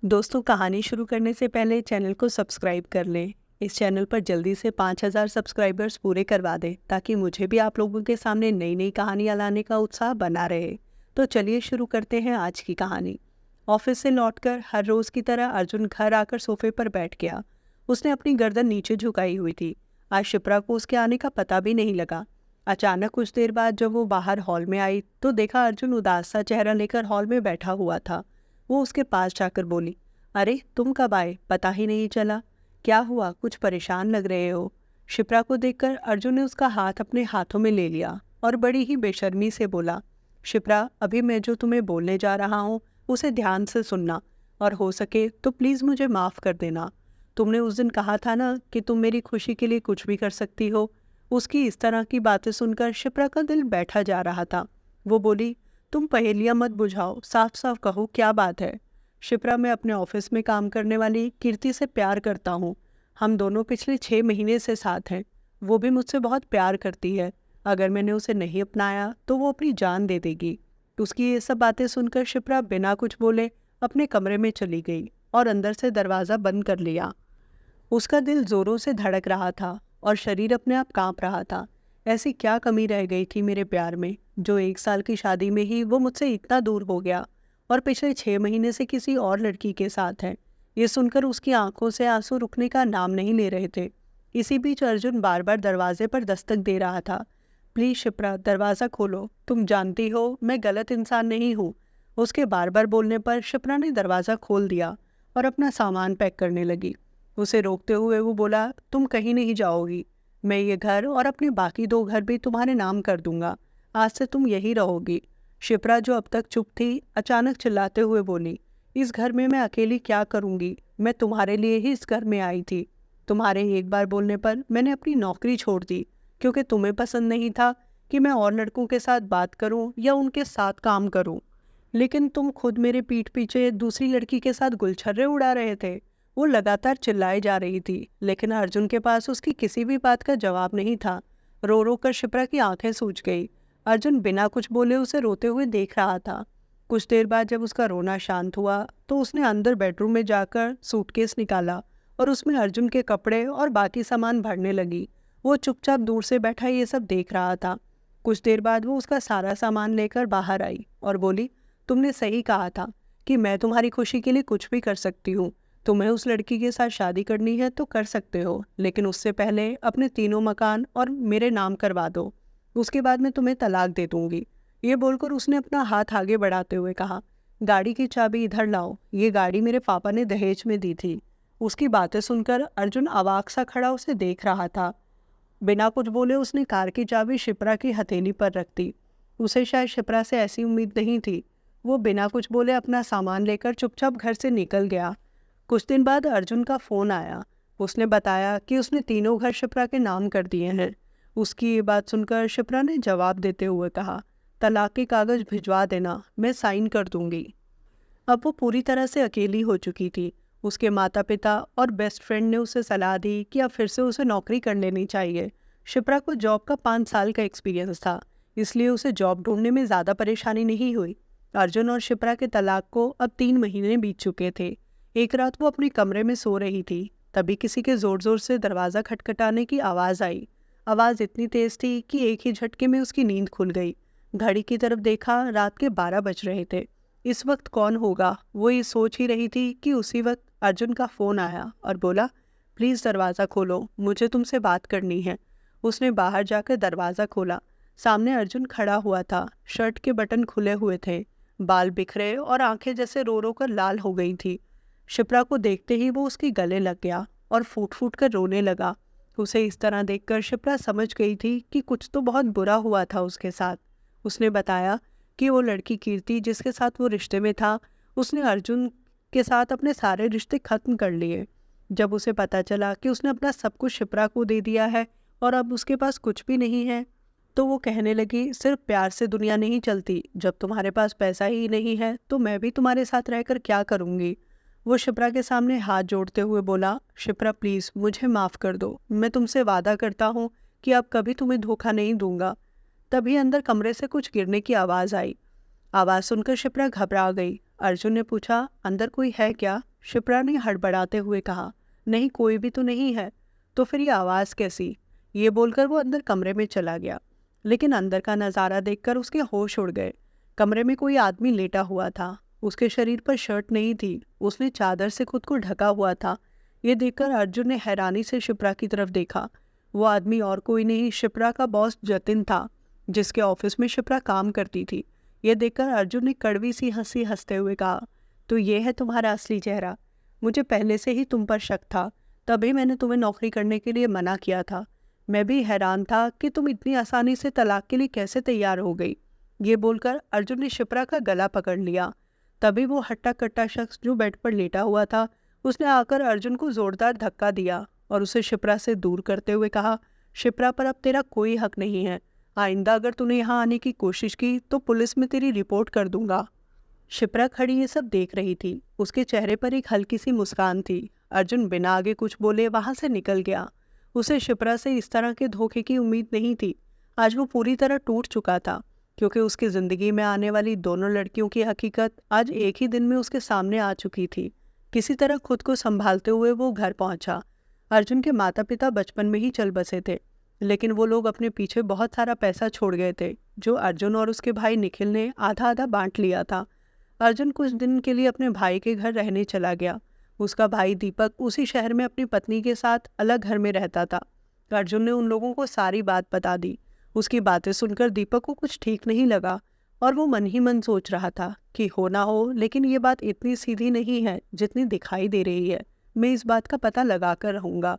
दोस्तों, कहानी शुरू करने से पहले चैनल को सब्सक्राइब कर लें। इस चैनल पर जल्दी से 5000 सब्सक्राइबर्स पूरे करवा दें ताकि मुझे भी आप लोगों के सामने नई नई कहानियाँ लाने का उत्साह बना रहे। तो चलिए शुरू करते हैं आज की कहानी। ऑफिस से लौटकर हर रोज की तरह अर्जुन घर आकर सोफे पर बैठ गया। उसने अपनी गर्दन नीचे झुकाई हुई थी। आज शिप्रा को उसके आने का पता भी नहीं लगा। अचानक कुछ देर बाद जब वो बाहर हॉल में आई तो देखा अर्जुन उदास सा चेहरा लेकर हॉल में बैठा हुआ था। वो उसके पास जाकर बोली, अरे तुम कब आए, पता ही नहीं चला। क्या हुआ, कुछ परेशान लग रहे हो। शिप्रा को देखकर अर्जुन ने उसका हाथ अपने हाथों में ले लिया और बड़ी ही बेशर्मी से बोला, शिप्रा, अभी मैं जो तुम्हें बोलने जा रहा हूँ उसे ध्यान से सुनना और हो सके तो प्लीज़ मुझे माफ़ कर देना। तुमने उस दिन कहा था ना कि तुम मेरी खुशी के लिए कुछ भी कर सकती हो। उसकी इस तरह की बातें सुनकर शिप्रा का दिल बैठा जा रहा था। वो बोली, तुम पहेलियाँ मत बुझाओ, साफ साफ कहो क्या बात है। शिप्रा, मैं अपने ऑफिस में काम करने वाली कीर्ति से प्यार करता हूँ। हम दोनों पिछले 6 महीने से साथ हैं। वो भी मुझसे बहुत प्यार करती है। अगर मैंने उसे नहीं अपनाया तो वो अपनी जान दे देगी। उसकी ये सब बातें सुनकर शिप्रा बिना कुछ बोले अपने कमरे में चली गई और अंदर से दरवाज़ा बंद कर लिया। उसका दिल जोरों से धड़क रहा था और शरीर अपने आप कांप रहा था। ऐसी क्या कमी रह गई थी मेरे प्यार में, जो 1 साल की शादी में ही वो मुझसे इतना दूर हो गया और पिछले 6 महीने से किसी और लड़की के साथ है। ये सुनकर उसकी आंखों से आंसू रुकने का नाम नहीं ले रहे थे। इसी बीच अर्जुन बार बार दरवाजे पर दस्तक दे रहा था। प्लीज शिप्रा, दरवाज़ा खोलो, तुम जानती हो मैं गलत इंसान नहीं हूँ। उसके बार बार बोलने पर शिप्रा ने दरवाज़ा खोल दिया और अपना सामान पैक करने लगी। उसे रोकते हुए वो बोला, तुम कहीं नहीं जाओगी। मैं ये घर और अपने बाकी 2 घर भी तुम्हारे नाम कर दूंगा। आज से तुम यही रहोगी। शिप्रा, जो अब तक चुप थी, अचानक चिल्लाते हुए बोली, इस घर में मैं अकेली क्या करूंगी। मैं तुम्हारे लिए ही इस घर में आई थी। तुम्हारे एक बार बोलने पर मैंने अपनी नौकरी छोड़ दी, क्योंकि तुम्हें पसंद नहीं था कि मैं और लड़कों के साथ बात करूं या उनके साथ काम करूं। लेकिन तुम खुद मेरे पीठ पीछे दूसरी लड़की के साथ गुलछर्रे उड़ा रहे थे। वो लगातार चिल्लाए जा रही थी, लेकिन अर्जुन के पास उसकी किसी भी बात का जवाब नहीं था। रो रो कर शिप्रा की आंखें सूज गई। अर्जुन बिना कुछ बोले उसे रोते हुए देख रहा था। कुछ देर बाद जब उसका रोना शांत हुआ तो उसने अंदर बेडरूम में जाकर सूटकेस निकाला और उसमें अर्जुन के कपड़े और बाकी सामान भरने लगी। वो चुपचाप दूर से बैठा ये सब देख रहा था। कुछ देर बाद वो उसका सारा सामान लेकर बाहर आई और बोली, तुमने सही कहा था कि मैं तुम्हारी खुशी के लिए कुछ भी कर सकती हूँ। तुम्हें उस लड़की के साथ शादी करनी है तो कर सकते हो, लेकिन उससे पहले अपने 3 मकान और मेरे नाम करवा दो। उसके बाद मैं तुम्हें तलाक दे दूंगी। ये बोलकर उसने अपना हाथ आगे बढ़ाते हुए कहा, गाड़ी की चाबी इधर लाओ, ये गाड़ी मेरे पापा ने दहेज में दी थी। उसकी बातें सुनकर अर्जुन अवाक सा खड़ा उसे देख रहा था। बिना कुछ बोले उसने कार की चाबी शिप्रा की हथेली पर रख दी। उसे शायद शिप्रा से ऐसी उम्मीद नहीं थी। वो बिना कुछ बोले अपना सामान लेकर चुपचाप घर से निकल गया। कुछ दिन बाद अर्जुन का फोन आया। उसने बताया कि उसने 3 घर शिप्रा के नाम कर दिए हैं। उसकी ये बात सुनकर शिप्रा ने जवाब देते हुए कहा, तलाक के कागज भिजवा देना, मैं साइन कर दूंगी। अब वो पूरी तरह से अकेली हो चुकी थी। उसके माता पिता और बेस्ट फ्रेंड ने उसे सलाह दी कि अब फिर से उसे नौकरी कर लेनी चाहिए। शिप्रा को जॉब का 5 साल का एक्सपीरियंस था, इसलिए उसे जॉब ढूंढने में ज़्यादा परेशानी नहीं हुई। अर्जुन और शिप्रा के तलाक को अब 3 महीने बीत चुके थे। एक रात वो अपने कमरे में सो रही थी, तभी किसी के ज़ोर ज़ोर से दरवाज़ा खटखटाने की आवाज़ आई। आवाज़ इतनी तेज़ थी कि एक ही झटके में उसकी नींद खुल गई। घड़ी की तरफ देखा, रात के 12 बज रहे थे। इस वक्त कौन होगा, वो ये सोच ही रही थी कि उसी वक्त अर्जुन का फ़ोन आया और बोला, प्लीज़ दरवाज़ा खोलो, मुझे तुमसे बात करनी है। उसने बाहर जाकर दरवाज़ा खोला। सामने अर्जुन खड़ा हुआ था। शर्ट के बटन खुले हुए थे, बाल बिखरे और आंखें जैसे रो रो कर लाल हो गई थी। शिप्रा को देखते ही वो उसके गले लग गया और फूट फूट कर रोने लगा। उसे इस तरह देखकर शिप्रा समझ गई थी कि कुछ तो बहुत बुरा हुआ था उसके साथ। उसने बताया कि वो लड़की कीर्ति जिसके साथ वो रिश्ते में था, उसने अर्जुन के साथ अपने सारे रिश्ते खत्म कर लिए। जब उसे पता चला कि उसने अपना सब कुछ शिप्रा को दे दिया है और अब उसके पास कुछ भी नहीं है, तो वो कहने लगी, सिर्फ प्यार से दुनिया नहीं चलती। जब तुम्हारे पास पैसा ही नहीं है तो मैं भी तुम्हारे साथ रहकर क्या करूँगी। वो शिप्रा के सामने हाथ जोड़ते हुए बोला, शिप्रा प्लीज़ मुझे माफ़ कर दो। मैं तुमसे वादा करता हूँ कि अब कभी तुम्हें धोखा नहीं दूंगा। तभी अंदर कमरे से कुछ गिरने की आवाज़ आई। आवाज़ सुनकर शिप्रा घबरा गई। अर्जुन ने पूछा, अंदर कोई है क्या? शिप्रा ने हड़बड़ाते हुए कहा। नहीं, कोई भी तो नहीं है। तो फिर ये आवाज़ कैसी? ये बोलकर वो अंदर कमरे में चला गया, लेकिन अंदर का नज़ारा देखकर उसके होश उड़ गए। कमरे में कोई आदमी लेटा हुआ था। उसके शरीर पर शर्ट नहीं थी, उसने चादर से खुद को ढका हुआ था। ये देखकर अर्जुन ने हैरानी से शिप्रा की तरफ देखा। वो आदमी और कोई नहीं, शिप्रा का बॉस जतिन था, जिसके ऑफिस में शिप्रा काम करती थी। ये देखकर अर्जुन ने कड़वी सी हंसी हंसते हुए कहा, तो ये है तुम्हारा असली चेहरा। मुझे पहले से ही तुम पर शक था, तभी मैंने तुम्हें नौकरी करने के लिए मना किया था। मैं भी हैरान था कि तुम इतनी आसानी से तलाक के लिए कैसे तैयार हो गई। ये बोलकर अर्जुन ने शिप्रा का गला पकड़ लिया। तभी वो हट्टा कट्टा शख्स जो बेड पर लेटा हुआ था, उसने आकर अर्जुन को जोरदार धक्का दिया और उसे शिप्रा से दूर करते हुए कहा, शिप्रा पर अब तेरा कोई हक नहीं है। आइंदा अगर तूने यहाँ आने की कोशिश की तो पुलिस में तेरी रिपोर्ट कर दूंगा। शिप्रा खड़ी ये सब देख रही थी। उसके चेहरे पर एक हल्की सी मुस्कान थी। अर्जुन बिना आगे कुछ बोले वहां से निकल गया। उसे शिप्रा से इस तरह के धोखे की उम्मीद नहीं थी। आज वो पूरी तरह टूट चुका था, क्योंकि उसकी ज़िंदगी में आने वाली दोनों लड़कियों की हकीकत आज एक ही दिन में उसके सामने आ चुकी थी। किसी तरह खुद को संभालते हुए वो घर पहुंचा। अर्जुन के माता पिता बचपन में ही चल बसे थे, लेकिन वो लोग अपने पीछे बहुत सारा पैसा छोड़ गए थे, जो अर्जुन और उसके भाई निखिल ने आधा आधा बांट लिया था। अर्जुन कुछ दिन के लिए अपने भाई के घर रहने चला गया। उसका भाई दीपक उसी शहर में अपनी पत्नी के साथ अलग घर में रहता था। अर्जुन ने उन लोगों को सारी बात बता दी। उसकी बातें सुनकर दीपक को कुछ ठीक नहीं लगा और वो मन ही मन सोच रहा था कि हो ना हो, लेकिन ये बात इतनी सीधी नहीं है जितनी दिखाई दे रही है। मैं इस बात का पता लगा कर रहूँगा।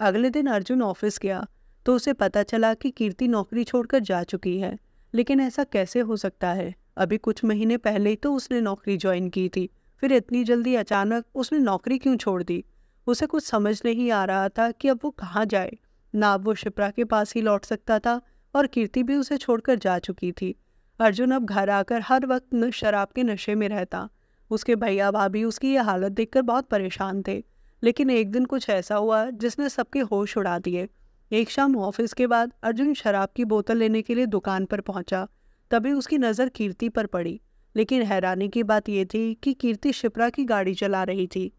अगले दिन अर्जुन ऑफिस गया तो उसे पता चला कि कीर्ति नौकरी छोड़कर जा चुकी है। लेकिन ऐसा कैसे हो सकता है? अभी कुछ महीने पहले ही तो उसने नौकरी ज्वाइन की थी, फिर इतनी जल्दी अचानक उसने नौकरी क्यों छोड़ दी? उसे कुछ समझ नहीं आ रहा था कि अब वो कहाँ जाए। ना अब वो शिप्रा के पास ही लौट सकता था और कीर्ति भी उसे छोड़कर जा चुकी थी। अर्जुन अब घर आकर हर वक्त शराब के नशे में रहता। उसके भैया भाभी उसकी ये हालत देखकर बहुत परेशान थे। लेकिन एक दिन कुछ ऐसा हुआ जिसने सबके होश उड़ा दिए। एक शाम ऑफिस के बाद अर्जुन शराब की बोतल लेने के लिए दुकान पर पहुंचा। तभी उसकी नज़र कीर्ति पर पड़ी। लेकिन हैरानी की बात यह थी कि कीर्ति शिप्रा की गाड़ी चला रही थी।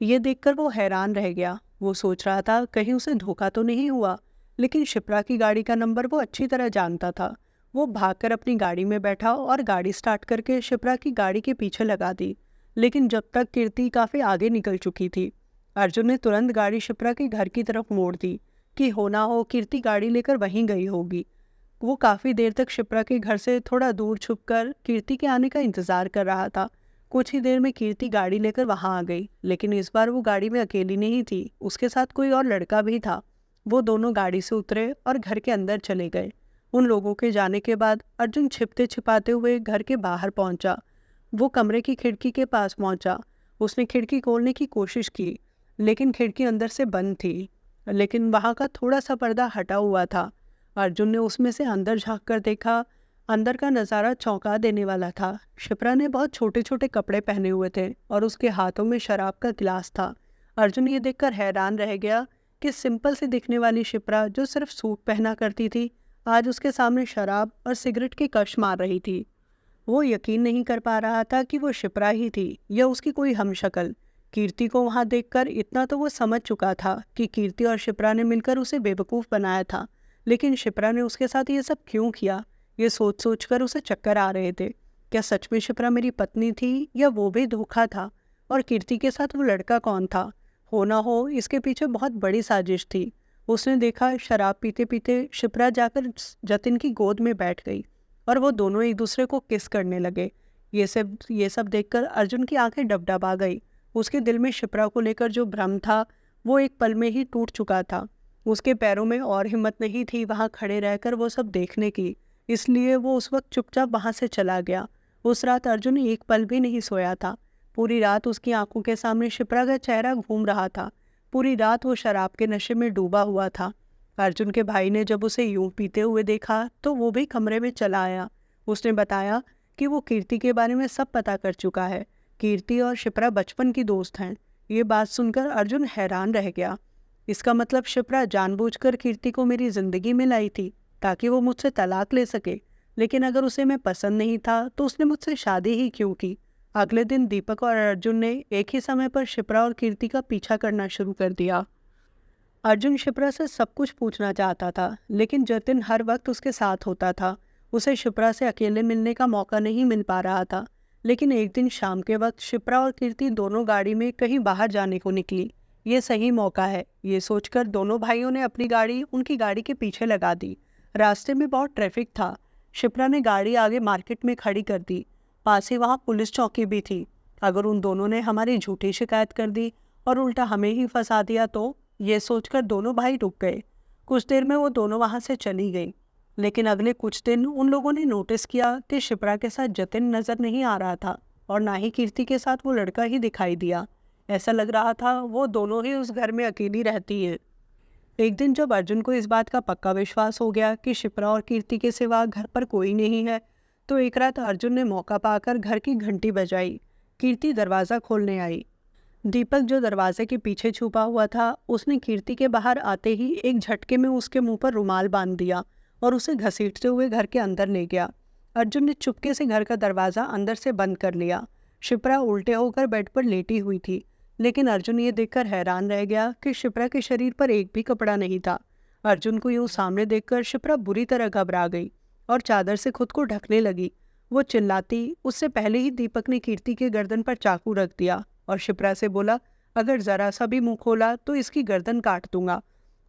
ये देखकर वो हैरान रह गया। वो सोच रहा था कहीं उसे धोखा तो नहीं हुआ, लेकिन शिप्रा की गाड़ी का नंबर वो अच्छी तरह जानता था। वो भागकर अपनी गाड़ी में बैठा और गाड़ी स्टार्ट करके शिप्रा की गाड़ी के पीछे लगा दी। लेकिन जब तक कीर्ति काफ़ी आगे निकल चुकी थी, अर्जुन ने तुरंत गाड़ी शिप्रा के घर की तरफ मोड़ दी कि हो ना हो कीर्ति गाड़ी लेकर वहीं गई होगी। वो काफ़ी देर तक शिप्रा के घर से थोड़ा दूर छुपकर कीर्ति के आने का इंतज़ार कर रहा था। कुछ ही देर में कीर्ति गाड़ी लेकर वहां आ गई, लेकिन इस बार वो गाड़ी में अकेली नहीं थी, उसके साथ कोई और लड़का भी था। वो दोनों गाड़ी से उतरे और घर के अंदर चले गए। उन लोगों के जाने के बाद अर्जुन छिपते छिपाते हुए घर के बाहर पहुंचा। वो कमरे की खिड़की के पास पहुंचा। उसने खिड़की खोलने की कोशिश की, लेकिन खिड़की अंदर से बंद थी। लेकिन वहां का थोड़ा सा पर्दा हटा हुआ था। अर्जुन ने उसमें से अंदर झांक कर देखा। अंदर का नज़ारा चौंका देने वाला था। शिप्रा ने बहुत छोटे छोटे कपड़े पहने हुए थे और उसके हाथों में शराब का गिलास था। अर्जुन ये देखकर हैरान रह गया कि सिंपल सी दिखने वाली शिप्रा, जो सिर्फ सूट पहना करती थी, आज उसके सामने शराब और सिगरेट के कश मार रही थी। वो यकीन नहीं कर पा रहा था कि वो शिप्रा ही थी या उसकी कोई हमशक्ल। कीर्ति को वहां देखकर इतना तो वो समझ चुका था कि कीर्ति और शिप्रा ने मिलकर उसे बेवकूफ़ बनाया था, लेकिन शिप्रा ने उसके साथ ये सब क्यों किया? ये सोच सोच कर उसे चक्कर आ रहे थे। क्या सच में शिप्रा मेरी पत्नी थी या वो भी धोखा था? और कीर्ति के साथ वो लड़का कौन था? हो ना हो इसके पीछे बहुत बड़ी साजिश थी। उसने देखा शराब पीते पीते शिप्रा जाकर जतिन की गोद में बैठ गई और वो दोनों एक दूसरे को किस करने लगे। ये सब देखकर अर्जुन की आंखें डबडबा गई। उसके दिल में शिप्रा को लेकर जो भ्रम था वो एक पल में ही टूट चुका था। उसके पैरों में और हिम्मत नहीं थी वहां खड़े रहकर वो सब देखने की, इसलिए वो उस वक्त चुपचाप वहां से चला गया। उस रात अर्जुन एक पल भी नहीं सोया था। पूरी रात उसकी आंखों के सामने शिप्रा का चेहरा घूम रहा था। पूरी रात वो शराब के नशे में डूबा हुआ था। अर्जुन के भाई ने जब उसे यूं पीते हुए देखा तो वो भी कमरे में चला आया। उसने बताया कि वो कीर्ति के बारे में सब पता कर चुका है। कीर्ति और शिप्रा बचपन की दोस्त हैं। ये बात सुनकर अर्जुन हैरान रह गया। इसका मतलब शिप्रा जानबूझकर कीर्ति को मेरी जिंदगी में लाई थी ताकि वो मुझसे तलाक ले सके। लेकिन अगर उसे मैं पसंद नहीं था तो उसने मुझसे शादी ही क्यों की? अगले दिन दीपक और अर्जुन ने एक ही समय पर शिप्रा और कीर्ति का पीछा करना शुरू कर दिया। अर्जुन शिप्रा से सब कुछ पूछना चाहता था, लेकिन जतिन हर वक्त उसके साथ होता था। उसे शिप्रा से अकेले मिलने का मौका नहीं मिल पा रहा था। लेकिन एक दिन शाम के वक्त शिप्रा और कीर्ति दोनों गाड़ी में कहीं बाहर जाने को निकली। ये सही मौका है, ये सोचकर दोनों भाइयों ने अपनी गाड़ी उनकी गाड़ी के पीछे लगा दी। रास्ते में बहुत ट्रैफिक था। शिप्रा ने गाड़ी आगे मार्केट में खड़ी कर दी। पास ही वहाँ पुलिस चौकी भी थी। अगर उन दोनों ने हमारी झूठी शिकायत कर दी और उल्टा हमें ही फंसा दिया तो, ये सोचकर दोनों भाई रुक गए। कुछ देर में वो दोनों वहां से चली गई। लेकिन अगले कुछ दिन उन लोगों ने नोटिस किया कि शिप्रा के साथ जतिन नजर नहीं आ रहा था और ना ही कीर्ति के साथ वो लड़का ही दिखाई दिया। ऐसा लग रहा था वो दोनों ही उस घर में अकेली रहती है। एक दिन जब अर्जुन को इस बात का पक्का विश्वास हो गया कि शिप्रा और कीर्ति के सिवा घर पर कोई नहीं है, तो एक रात अर्जुन ने मौका पाकर घर की घंटी बजाई। कीर्ति दरवाज़ा खोलने आई। दीपक जो दरवाजे के पीछे छुपा हुआ था, उसने कीर्ति के बाहर आते ही एक झटके में उसके मुंह पर रुमाल बांध दिया और उसे घसीटते हुए घर के अंदर ले गया। अर्जुन ने चुपके से घर का दरवाज़ा अंदर से बंद कर लिया। शिप्रा उल्टे होकर बेड पर लेटी हुई थी, लेकिन अर्जुन ये देखकर हैरान रह गया कि शिप्रा के शरीर पर एक भी कपड़ा नहीं था। अर्जुन को यूं सामने देखकर शिप्रा बुरी तरह घबरा गई और चादर से खुद को ढकने लगी। वो चिल्लाती उससे पहले ही दीपक ने कीर्ति के गर्दन पर चाकू रख दिया और शिप्रा से बोला, अगर जरा सा भी मुंह खोला तो इसकी गर्दन काट दूंगा।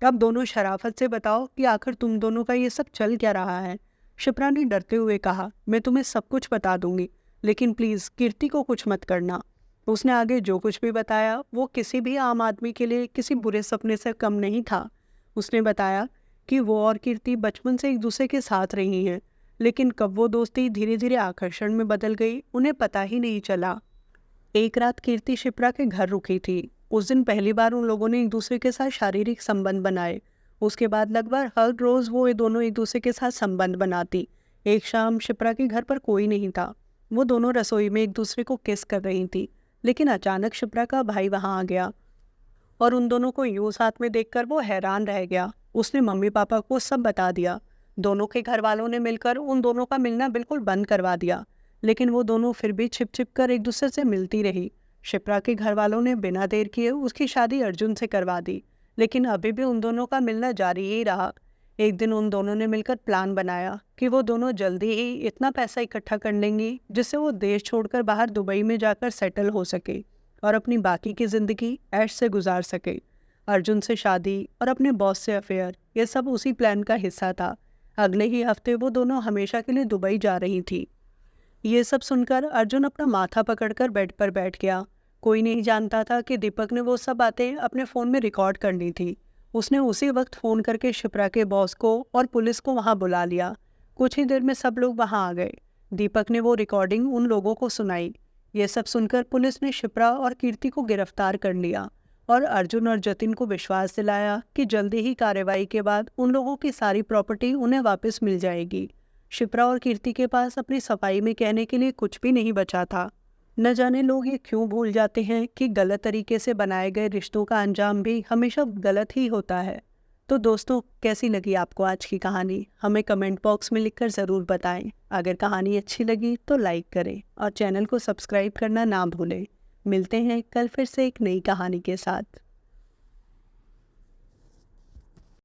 अब दोनों शराफत से बताओ कि आखिर तुम दोनों का ये सब चल क्या रहा है। शिप्रा ने डरते हुए कहा, मैं तुम्हें सब कुछ बता दूंगी, लेकिन प्लीज कीर्ति को कुछ मत करना। उसने आगे जो कुछ भी बताया वो किसी भी आम आदमी के लिए किसी बुरे सपने से कम नहीं था। उसने बताया कि वो और कीर्ति बचपन से एक दूसरे के साथ रही हैं, लेकिन कब वो दोस्ती धीरे धीरे आकर्षण में बदल गई उन्हें पता ही नहीं चला। एक रात कीर्ति शिप्रा के घर रुकी थी। उस दिन पहली बार उन लोगों ने एक दूसरे के साथ शारीरिक संबंध बनाए। उसके बाद लगभग हर रोज वो दोनों एक दूसरे के साथ संबंध बनाती। एक शाम शिप्रा के घर पर कोई नहीं था। वो दोनों रसोई में एक दूसरे को किस कर रही थी, लेकिन अचानक शिप्रा का भाई वहां आ गया और उन दोनों को यूं साथ में देखकर वो हैरान रह गया। उसने मम्मी पापा को सब बता दिया। दोनों के घर वालों ने मिलकर उन दोनों का मिलना बिल्कुल बंद करवा दिया, लेकिन वो दोनों फिर भी छिप छिप कर एक दूसरे से मिलती रही। शिप्रा के घर वालों ने बिना देर किए उसकी शादी अर्जुन से करवा दी, लेकिन अभी भी उन दोनों का मिलना जारी ही रहा। एक दिन उन दोनों ने मिलकर प्लान बनाया कि वो दोनों जल्दी ही इतना पैसा इकट्ठा कर लेंगी जिससे वो देश छोड़कर बाहर दुबई में जाकर सेटल हो सके और अपनी बाकी की जिंदगी ऐश से गुजार सके। अर्जुन से शादी और अपने बॉस से अफेयर, ये सब उसी प्लान का हिस्सा था। अगले ही हफ्ते वो दोनों हमेशा के लिए दुबई जा रही थी। ये सब सुनकर अर्जुन अपना माथा पकड़कर बेड पर बैठ गया। कोई नहीं जानता था कि दीपक ने वो सब बातें अपने फ़ोन में रिकॉर्ड कर ली थी। उसने उसी वक्त फ़ोन करके शिप्रा के बॉस को और पुलिस को वहाँ बुला लिया। कुछ ही देर में सब लोग वहाँ आ गए। दीपक ने वो रिकॉर्डिंग उन लोगों को सुनाई। ये सब सुनकर पुलिस ने शिप्रा और कीर्ति को गिरफ्तार कर लिया और अर्जुन और जतिन को विश्वास दिलाया कि जल्दी ही कार्रवाई के बाद उन लोगों की सारी प्रॉपर्टी उन्हें वापस मिल जाएगी। शिप्रा और कीर्ति के पास अपनी सफाई में कहने के लिए कुछ भी नहीं बचा था। न जाने लोग ये क्यों भूल जाते हैं कि गलत तरीके से बनाए गए रिश्तों का अंजाम भी हमेशा गलत ही होता है। तो दोस्तों, कैसी लगी आपको आज की कहानी? हमें कमेंट बॉक्स में लिखकर ज़रूर बताएं। अगर कहानी अच्छी लगी तो लाइक करें और चैनल को सब्सक्राइब करना ना भूलें। मिलते हैं कल फिर से एक नई कहानी के साथ।